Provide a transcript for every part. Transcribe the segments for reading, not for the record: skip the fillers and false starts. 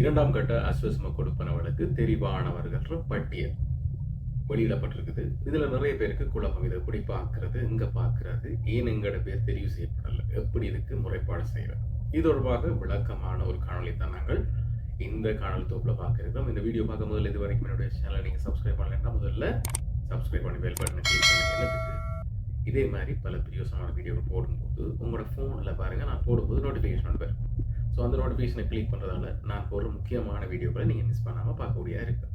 இரண்டாம் கட்ட அஸ்வஸ்ம கொடுப்பனவர்களுக்கு தெரிவானவர்கள் பட்டியல் வெளியிடப்பட்டிருக்குது. இதுல நிறைய பேருக்கு குழப்பம். இதை எப்படி பார்க்கறது, எங்க பார்க்கறது, ஏன் எங்கட பேர் தெரிவு செய்யப்படல, எப்படி இதுக்கு முறைப்பாடு செய்யறது, இது தொடர்பாக விளக்கமான ஒரு காணொலி தான் நாங்கள் இந்த காணொலி தொகுப்புல பார்க்கிறோம். இந்த வீடியோ பார்க்க முதல்ல இது வரைக்கும் என்னுடைய சேனலை நீங்க சப்ஸ்கிரைப் பண்ணலைன்னா முதல்ல சப்ஸ்கிரைப் பண்ணி பெல் பட்டனை கிளிக் பண்ணுங்க. என்னத்துக்கு இதே மாதிரி பல பிரியோசமான வீடியோ போடும்போது உங்களோட ஃபோனில் பாருங்க, நான் போடும்போது நோட்டிஃபிகேஷன் வரும். ஸோ அந்த நோட்டிஃபிகேஷனை கிளிக் பண்ணுறதால நான் போடுற முக்கியமான வீடியோக்களை நீங்கள் மிஸ் பண்ணாமல் பார்க்கக்கூடியதாக இருக்கு.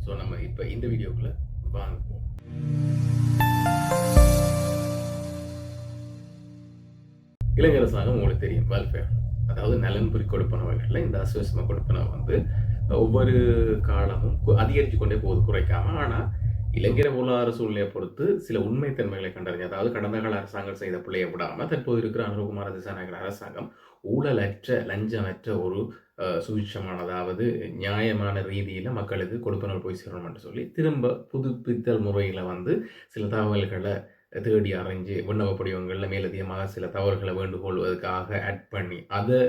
ஸோ நம்ம இப்போ இந்த வீடியோக்குள்ள வாங்குவோம். இளைஞர் அரசாங்கம் உங்களுக்கு தெரியும், வெல்ஃபேர், அதாவது நலன்புரி கொடுப்பனவர்களில் இந்த அஸ்வஸ்ம கொடுப்பனவை வந்து ஒவ்வொரு காலமும் அதிகரித்து கொண்டே போகுது, குறைக்காம. ஆனால் இளைஞர பொருளாதார சூழ்நிலையை பொறுத்து சில உண்மைத்தன்மைகளை கண்டறிஞ்சு, அதாவது கடந்த கால அரசாங்கம் செய்த பிள்ளையை விடாமல் தற்போது இருக்கிற அனுரகுமார திசாநாயகர் அரசாங்கம் ஊழலற்ற லஞ்சமற்ற ஒரு சுவிட்சமான, அதாவது நியாயமான ரீதியில் மக்களுக்கு கொடுப்பனர்கள் போய் சேரணும் என்று சொல்லி திரும்ப புதுப்பித்தல் முறையில் வந்து சில தகவல்களை தேடி அரைஞ்சு விண்ணப்ப படிவங்களில் மேலதிகமாக சில தவறுகளை வேண்டுகொள்வதற்காக ஆட் பண்ணி அதை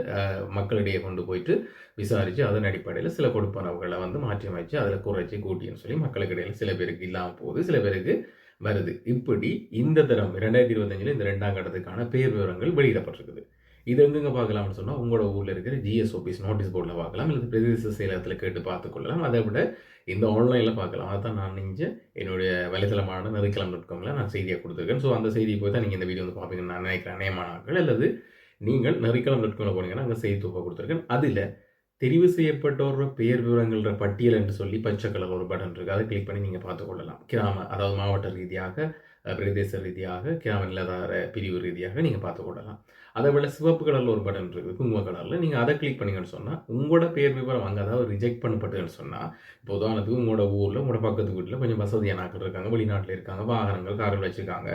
மக்களிடையே கொண்டு போயிட்டு விசாரித்து அதன் அடிப்படையில் சில கொடுப்பனவுகளை வந்து மாற்றி அமைச்சு அதில் குறைச்சி கூட்டின்னு சொல்லி மக்களுக்கு இடையில் சில பேருக்கு இல்லாமல் போகுது, சில பேருக்கு வருது. இப்படி இந்த தரம் 2025 இந்த 2ஆம் கட்டத்துக்கான பேர் விவரங்கள் வெளியிடப்பட்டிருக்குது. இது எங்கெங்க பார்க்கலாம்னு சொன்னால் உங்களோட ஊரில் இருக்கிற ஜிஎஸ் ஆஃபீஸ் நோட்டீஸ் போர்டில் பார்க்கலாம், இல்லை பிரதேச செயலகத்தில் கேட்டு பார்த்துக்கொள்ளலாம். அதை விட இந்த ஆன்லைனில் பார்க்கலாம். அதான் நான் என்னுடைய வலைத்தளமான நெறிக்களம்.comல நான் செய்தியாக கொடுத்துருக்கேன். ஸோ அந்த செய்தியை போய் தான் நீங்கள் இந்த வீடியோ வந்து பார்ப்பீங்கன்னு நான் நினைக்கிறேன். அநேகமானாக்கள் அல்லது நீங்கள் நெறிக்களம்.comல போனீங்கன்னா அங்கே செய்தி தொகுப்பாக கொடுத்துருக்கேன். அதில் தெரிவு செய்யப்பட்டோர பெயர் விவரங்கள பட்டியல் என்று சொல்லி பச்சை கலர் ஒரு பட்டன் இருக்குது, அதை கிளிக் பண்ணி நீங்கள் பார்த்துக்கொள்ளலாம். கிராம, அதாவது மாவட்ட ரீதியாக, பிரதேச ரீதியாக, கிராம நிலதார பிரிவு ரீதியாக நீங்கள் பார்த்துக்கொள்ளலாம். அதை விட சிவப்பு கலரில் ஒரு பட்டன் இருக்குது, குங்கும கலரில், நீங்கள் அதை கிளிக் பண்ணிங்கன்னு சொன்னால் உங்களோட பேர் விவரம் அங்கே அதாவது ரிஜெக்ட் பண்ணப்பட்டுன்னு சொன்னால், இப்போ உதாரணத்துக்கு உங்களோட ஊரில் உங்களோட பக்கத்து வீட்டில் கொஞ்சம் வசதியான ஆட்கள் இருக்காங்க, வெளிநாட்டில் இருக்காங்க, வாகனங்கள் கார்கள் வச்சுருக்காங்க,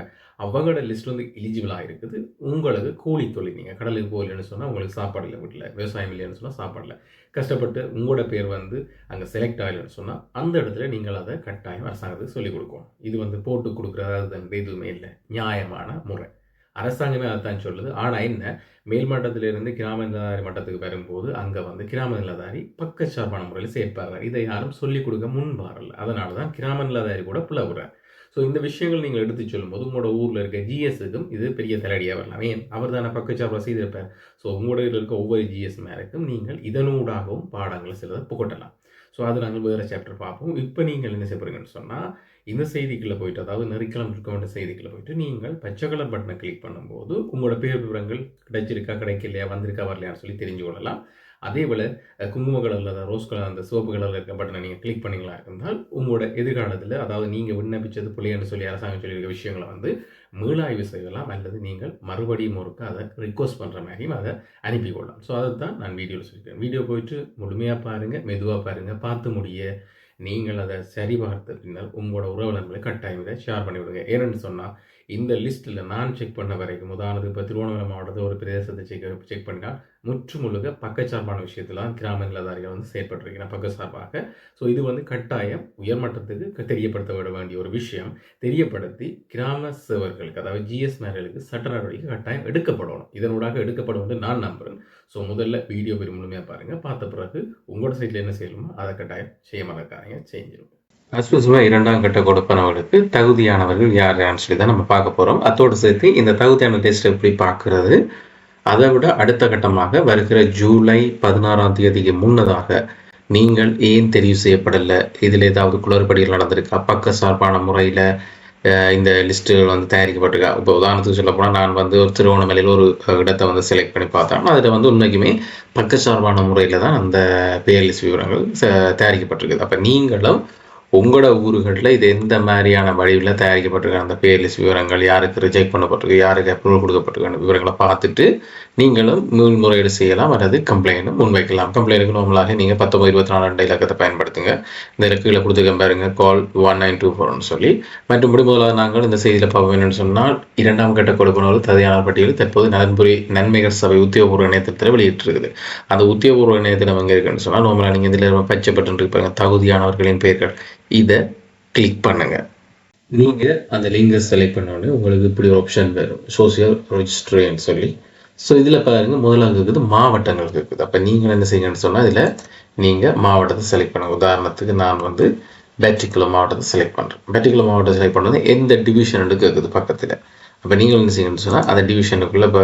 அவங்களோட லிஸ்ட் வந்து எலிஜிபிளாக இருக்குது. உங்களுக்கு கூலி தொழில், நீங்கள் கடலுக்கு போகலன்னு சொன்னால் உங்களுக்கு சாப்பாடு இல்லை, வீட்டில் விவசாயம் இல்லைன்னு சொன்னால் சாப்பாடில்லை, கஷ்டப்பட்டு உங்களோட பேர் வந்து அங்கே செலக்ட் ஆகலைன்னு சொன்னால் அந்த இடத்துல நீங்கள் அதை கட்டாயம் அரசாங்கத்துக்கு சொல்லிக் கொடுக்கணும். இது வந்து போட்டு கொடுக்குறது எதுவுமே இல்லை, நியாயமான முறை. அரசாங்கமே அதைத்தான் சொல்லுது. ஆனால் என்ன, மேல்மட்டத்திலிருந்து கிராம நிலதாரி மட்டத்துக்கு வரும்போது அங்கே வந்து கிராம நிலதாரி பக்கச்சார்பான முறையில் சேர்ப்பார்கள். இதை யாரும் சொல்லிக் கொடுக்க முன்பாரல. அதனால தான் கிராம நிலதாரி கூட பிளவுறார். ஸோ இந்த விஷயங்கள் நீங்கள் எடுத்து சொல்லும்போது உங்களோட ஊரில் இருக்க ஜிஎஸ்ஸுக்கும் இது பெரிய தலையடியாக வரலாம். ஏன், அவர் தானே பக்கச்சார்பாக செய்திருப்பார். ஸோ உங்களோட இருக்க ஒவ்வொரு ஜிஎஸ் மேருக்கும் நீங்கள் இதனூடாகவும் பாடங்களை சிலதை புகட்டலாம். ஸோ அது நாங்கள் வேறு சாப்டர் பார்ப்போம். இப்போ நீங்கள் என்ன செய்ய போறீங்கன்னு சொன்னால், இந்த செய்திக்குள்ளே போயிட்டு, அதாவது நெறிக்களம் இருக்க வேண்டிய செய்திக்குள்ளே போயிட்டு நீங்கள் பச்சை கலர் பட்டனை கிளிக் பண்ணும்போது உங்களோட பேர் விவரங்கள் கிடைச்சிருக்கா கிடைக்கலையா, வந்திருக்கா வரலையான்னு சொல்லி தெரிஞ்சு கொள்ளலாம். அதே போல் குங்கும கலரில், அதாவது ரோஸ் கலர், அந்த சிவப்பு கலரில் இருக்க பட்டனை நீங்கள் கிளிக் பண்ணிங்களா இருந்தால் உங்களோட எதிர்காலத்தில், அதாவது நீங்கள் விண்ணப்பிச்சது பிள்ளைன்னு சொல்லி அரசாங்கம் சொல்லியிருக்க விஷயங்களை வந்து மீளாய்வு செய்யலாம், அல்லது நீங்கள் மறுபடியும் ஒருக்க அதை ரிக்வஸ்ட் பண்ணுற மாதிரியும் அதை அனுப்பி கொள்ளலாம். ஸோ அதை தான் நான் வீடியோவில் சொல்லியிருக்கேன். வீடியோ போயிட்டு முழுமையாக பாருங்கள், மெதுவாக பாருங்கள், பார்த்து முடிய நீங்கள் அதை சரி பார்த்த பின்னர் உங்களோட உறவினர்களை கட்டாயம் இதை ஷேர் பண்ணிவிடுங்க. ஏன்னு சொன்னால் இந்த லிஸ்ட்டில் நான் செக் பண்ண வரைக்கும், உதாரணத்துக்கு இப்போ திருவண்ணாமலை மாவட்டத்தில் ஒரு பிரதேசத்தை செக் பண்ணினால் முழுக்க பக்கச்சார்பான விஷயத்தில் தான் கிராம நிலதாரிகள் வந்து செயற்பட்டிருக்கிறேன், பக்கச்சார்பாக. ஸோ இது வந்து கட்டாயம் உயர்மட்டத்துக்கு தெரியப்படுத்த விட வேண்டிய ஒரு விஷயம். தெரியப்படுத்தி கிராம சேவர்களுக்கு, அதாவது ஜிஎஸ் மேர்களுக்கு சட்ட நடவடிக்கை கட்டாயம் எடுக்கப்படணும். இதனூடாக எடுக்கப்படும் வந்து நான் நம்புகிறேன். ஸோ முதல்ல வீடியோ பெரிய முழுமையாக பாருங்கள். பார்த்த பிறகு உங்களோட சைட்டில் என்ன செய்யணுமோ அதை கட்டாயம் செய்ய மறக்காதீங்க, செஞ்சிடும். அஸ்வஸ்ம 2ஆம் கட்ட கொடுப்பனவர்களுக்கு தகுதியானவர்கள் யார் யாருன்னு சொல்லி தான் நம்ம பார்க்க போகிறோம். அதோடு சேர்த்து இந்த தகுதியான டெஸ்ட் எப்படி பார்க்கறது, அதை விட அடுத்த கட்டமாக வருகிற ஜூலை 16ஆம் தேதிக்கு முன்னதாக நீங்கள் ஏன் தெரிவு செய்யப்படலை, இதில் ஏதாவது குளறுபடிகள் நடந்திருக்கா, பக்க சார்பான முறையில் இந்த லிஸ்ட்டுகள் வந்து தயாரிக்கப்பட்டிருக்கா. இப்போ உதாரணத்துக்கு சொல்ல போனால் நான் வந்து ஒரு திருவண்ணாமலையில் ஒரு இடத்தை வந்து செலக்ட் பண்ணி பார்த்தோம்னா அதில் வந்து உண்மைக்குமே பக்கச்சார்பான முறையில் தான் அந்த பேர் லிஸ்ட் விவரங்கள் தயாரிக்கப்பட்டிருக்குது. அப்போ நீங்களும் உங்களோட ஊர்களில் இது எந்த மாதிரியான வடிவில் தயாரிக்கப்பட்டிருக்க அந்த பேர் லிஸ்ட் விவரங்கள், யாருக்கு ரிஜெக்ட் பண்ணப்பட்டிருக்கு, யாருக்கு அப்ரூவல் கொடுக்கப்பட்டிருக்க விவரங்களை பார்த்துட்டு நீங்களும் மேல்முறையீடு செய்யலாம், அல்லது கம்ப்ளைண்ட்டும் முன்வைக்கலாம். கம்ப்ளைண்ட்டுக்கு நார்மலாக நீங்கள் 1924 இலக்கத்தை பயன்படுத்துங்க. இந்த இலக்குகளை கொடுத்துக்க பாருங்க, கால் 1924 சொல்லி. மற்றபடி முதலாக நாங்கள் இந்த செய்தியில் பார்ப்போம் என்னன்னு சொன்னால், 2ஆம் கட்ட கொடுப்பனர்கள் தகுதியான பட்டியல் தற்போது நலன்புரி நன்மைகள் சபை உத்தியோகபூர்வ இணையதளத்தில் வெளியிட்டிருக்குது. அந்த உத்தியோகபூர்வ இணையதளம் எங்கே இருக்குன்னு சொன்னால், நார்மலாக நீங்கள் இதில் பச்சை பட்டன் இருப்பாங்க, தகுதியானவர்களின் பெயர்கள், இதை கிளிக் பண்ணுங்க. நீங்கள் அந்த லிங்கை செலக்ட் பண்ணோடனே உங்களுக்கு இப்படி ஒரு ஆப்ஷன் வரும், சோசியல் ரெஜிஸ்ட்ரின்னு சொல்லி. ஸோ இதில் பாருங்கள், முதலாக இருக்குது மாவட்டங்கள் இருக்குது. அப்போ நீங்கள் என்ன செய்யுங்கன்னு சொன்னால், இதில் நீங்கள் மாவட்டத்தை செலக்ட் பண்ணுங்க. உதாரணத்துக்கு நான் வந்து வெற்றிக்குளம் மாவட்டத்தை செலக்ட் பண்ணுறேன். வெற்றிக்குளம் மாவட்டத்தை செலக்ட் பண்ணுறது எந்த டிவிஷன் கேட்குது பக்கத்தில். அப்போ நீங்கள் என்ன செய்யணும்னு சொன்னால் அந்த டிவிஷனுக்குள்ளே இப்போ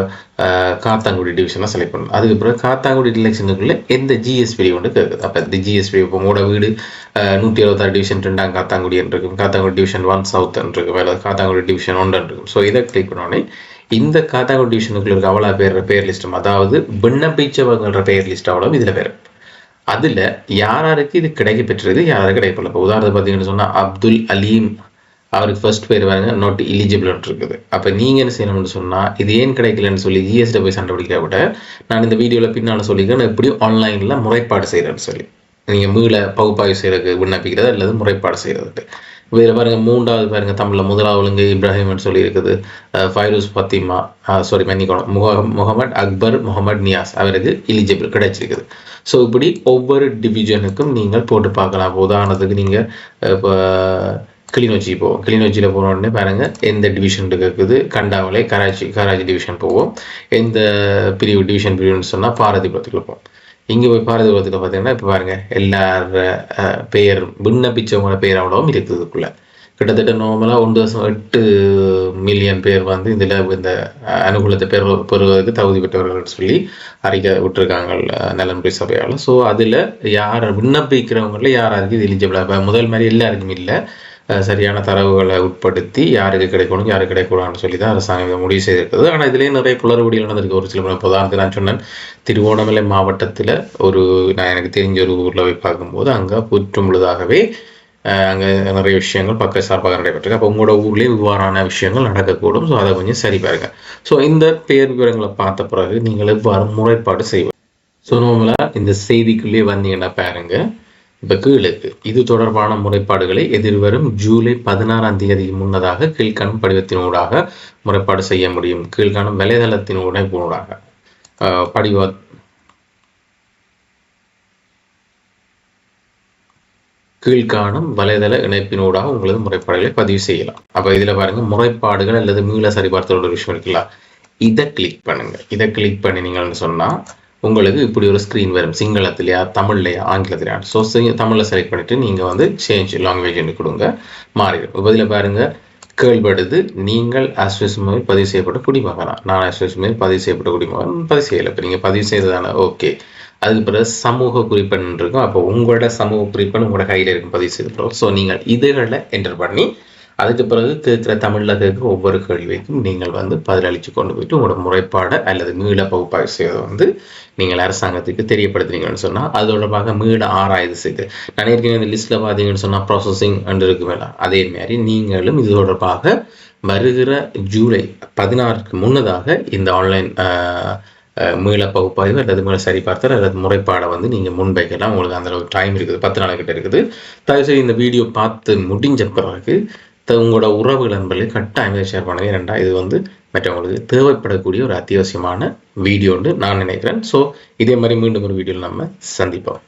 காத்தாங்குடி டிவிஷனாக செலக்ட் பண்ணணும். அதுக்கு பிறகு காத்தாங்குடி டிவிஷனுக்குள்ளே எந்த ஜிஎஸ்பி ஒன்று கேட்குது. அப்போ இந்த ஜிஎஸ்பி இப்போ உங்களோட வீடு 126 டிவிஷன் 2 காத்தாங்குடி இருக்கும், காத்தாங்குடி டிவிஷன் 1 சவுத் இருக்கும், அல்லது காத்தாங்குடி டிவிஷன் 1 இருக்கும். ஸோ இதை கிளிக் பண்ணோடனே இந்த காத்தாங்குடி டிவிஷனுக்குள்ள இருக்க அவ்வளோ பேர் லிஸ்ட்டும், அதாவது விண்ணப்பிச்சவங்கள பேர் லிஸ்ட் அவ்வளோ இதில் பேர். அதில் யாராருக்கு இது கிடைக்க பெற்றது, யாராருக்கு கிடைக்கப்படல. இப்போ உதாரணத்துக்கு பார்த்தீங்கன்னு சொன்னால் அப்துல் அலீம் அவருக்கு ஃபர்ஸ்ட் பேர் பாருங்க நாட் எலிஜிபிள் இருக்குது. அப்போ நீங்கள் என்ன செய்யணும்னு சொன்னால் இது ஏன் கிடைக்கலன்னு சொல்லி ஜிஎஸ்டி போய் சண்டை பிடிக்கிற விட நான் இந்த வீடியோவில் பின்னால் சொல்லிக்கிறேன் எப்படி ஆன்லைனில் முறைப்பாடு செய்கிறேன்னு சொல்லி. நீங்கள் மீள பகுப்பாய்வு செய்கிறதுக்கு விண்ணப்பிக்கிறது அல்லது முறைப்பாடு செய்கிறதுக்கு. இதில் பாருங்கள் 3வது பாருங்கள் தமிழில் முதலாவதுங்க இப்ராஹிம்னு சொல்லி இருக்குது. ஃபைரூஸ் ஃபத்திமா மன்னிக்கணும் முகமது அக்பர் முகமது நியாஸ் அவருக்கு எலிஜிபிள் கிடைச்சிருக்குது. ஸோ இப்படி ஒவ்வொரு டிவிஷனுக்கும் நீங்கள் போட்டு பார்க்கலாம். உதாரணத்துக்கு நீங்கள் இப்போ கிளிநொச்சி போவோம். கிளிநொச்சியில் போன உடனே பாருங்கள் எந்த டிவிஷன் இருக்குது. கண்டாவளை கராச்சி டிவிஷன் போவோம். எந்த பிரிவு டிவிஷன் பிரிவுன்னு சொன்னால் பாரதிபுரத்துக்குள்ள போவோம். இங்கே போய் பாரதிபுரத்தில் பார்த்தீங்கன்னா இப்போ பாருங்கள் எல்லார பெயர் விண்ணப்பிச்சவங்களோட பெயர் அவ்வளவும் இருக்குதுக்குள்ள. கிட்டத்தட்ட நார்மலாக 1.8 மில்லியன் பேர் வந்து இதில் இந்த அனுகூலத்தை பெறுவதற்கு தகுதி பெற்றவர்கள் சொல்லி அறிக்கை விட்டுருக்காங்க நலன்புரி சபையால். ஸோ அதில் யார் விண்ணப்பிக்கிறவங்களில் யாராருக்கு இது எலிஜிபிளாக இப்போ முதல் மாதிரி எல்லாருக்கும் இல்லை, சரியான தரவுகளை உட்படுத்தி யாருக்கு கிடைக்கணும் யாருக்கு கிடைக்கூடாதுன்னு சொல்லி தான் அரசாங்கம் இதை முடிவு செய்திருக்குது. ஆனால் இதுலேயே நிறைய குளறுபடிகள் நடந்திருக்கு. ஒரு சில உதாரணத்துக்கு நான் சொன்னேன், திருவோணமலை மாவட்டத்தில் நான் எனக்கு தெரிஞ்ச ஒரு ஊரில் போய் பார்க்கும்போது அங்கே புற்றுமுழுதாகவே அங்கே நிறைய விஷயங்கள் பக்க சார்பாக நடைபெற்றிருக்கு. அப்போ உங்களோட ஊர்லேயே இவ்வாறான விஷயங்கள் நடக்கக்கூடும். ஸோ அதை கொஞ்சம் சரி பாருங்க. ஸோ இந்த பேர் விவரங்களை பார்த்த பிறகு நீங்கள் எவ்வாறு முறைப்பாடு செய்வோம். ஸோ நார்மலாக இந்த செய்திக்குள்ளேயே வந்தீங்கன்னா பாருங்க, இப்போ கீழுக்கு இது தொடர்பான முறைப்பாடுகளை எதிர்வரும் ஜூலை 16ஆம் தேதி முன்னதாக கீழ்காணும் படிவத்தினூடாக முறைப்பாடு செய்ய முடியும். கீழ்காணும் வலைதளத்தினூடாக படிவ கீழ்காணும் வலைதள இணைப்பினூடாக உங்களது முறைப்பாடுகளை பதிவு செய்யலாம். அப்போ இதில் பாருங்க முறைப்பாடுகள் அல்லது மீள சரிபார்த்தல் ஒரு விஷயம் இருக்குல்ல, இதை கிளிக் பண்ணுங்க. இதை கிளிக் பண்ணினீங்கன்னு சொன்னால் உங்களுக்கு இப்படி ஒரு ஸ்க்ரீன் வரும். சிங்களத்திலையா தமிழ்லையா ஆங்கிலத்திலையா. ஸோ தமிழில் செலக்ட் பண்ணிவிட்டு நீங்கள் வந்து சேஞ்ச் லாங்குவேஜ்னு கொடுங்க, மாறிடும். இப்போ இதில் பாருங்கள் கேள்விப்படுது, நீங்கள் அஸ்விஸ்மேல் பதிவு செய்யப்பட்ட குடிமகனா. நான் அஸ்விஸ்மேல் பதிவு செய்யப்பட்ட குடிமகன் பதிவு செய்யலை. இப்போ நீங்கள் பதிவு செய்ததானே ஓகே. அதுக்கு பிறகு சமூக குறிப்பெண் இருக்கும். அப்போ உங்களோட சமூக குறிப்பெண் உங்களோட கையில் இருக்கும் பதிவு செய்யப்படும். ஸோ நீங்கள் இதுகளை என்டர் பண்ணி அதுக்கு பிறகு கேட்குற தமிழில் கேட்குற ஒவ்வொரு கேள்விக்கும் நீங்கள் வந்து பதிலளித்து கொண்டு போயிட்டு உங்களோட முறைப்பாடை அல்லது மீள பகுப்பாய்வு செய்வதை வந்து நீங்கள் அரசாங்கத்துக்கு தெரியப்படுத்துறீங்கன்னு சொன்னால் அது தொடர்பாக மீள ஆராய்வு செய்து நான் ஏற்கனவே இந்த லிஸ்ட்டில் பார்த்தீங்கன்னு சொன்னால் ப்ராசஸிங் அண்டு இருக்கு மேலே அதே மாதிரி நீங்களும் இது தொடர்பாக வருகிற ஜூலை 16க்கு முன்னதாக இந்த ஆன்லைன் மீள பகுப்பாய்வு அல்லது மீள சரிபார்த்தல் அல்லது முறைப்பாடை வந்து நீங்கள் முன்வைக்கலாம். உங்களுக்கு அந்த அளவுக்கு டைம் இருக்குது, 10 நாளைக்கிட்ட இருக்குது. தயவுசெய்து இந்த வீடியோ பார்த்து முடிஞ்ச பிறகு உங்களோட உறவு நண்பர்களை கட்டாயம் ஷேர் பண்ணுங்க. ஏனென்றால் இது வந்து மற்றவங்களுக்கு தேவைப்படக்கூடிய ஒரு அத்தியாவசியமான வீடியோன்னு நான் நினைக்கிறேன். ஸோ இதே மாதிரி மீண்டும் ஒரு வீடியோவில் நம்ம சந்திப்போம்.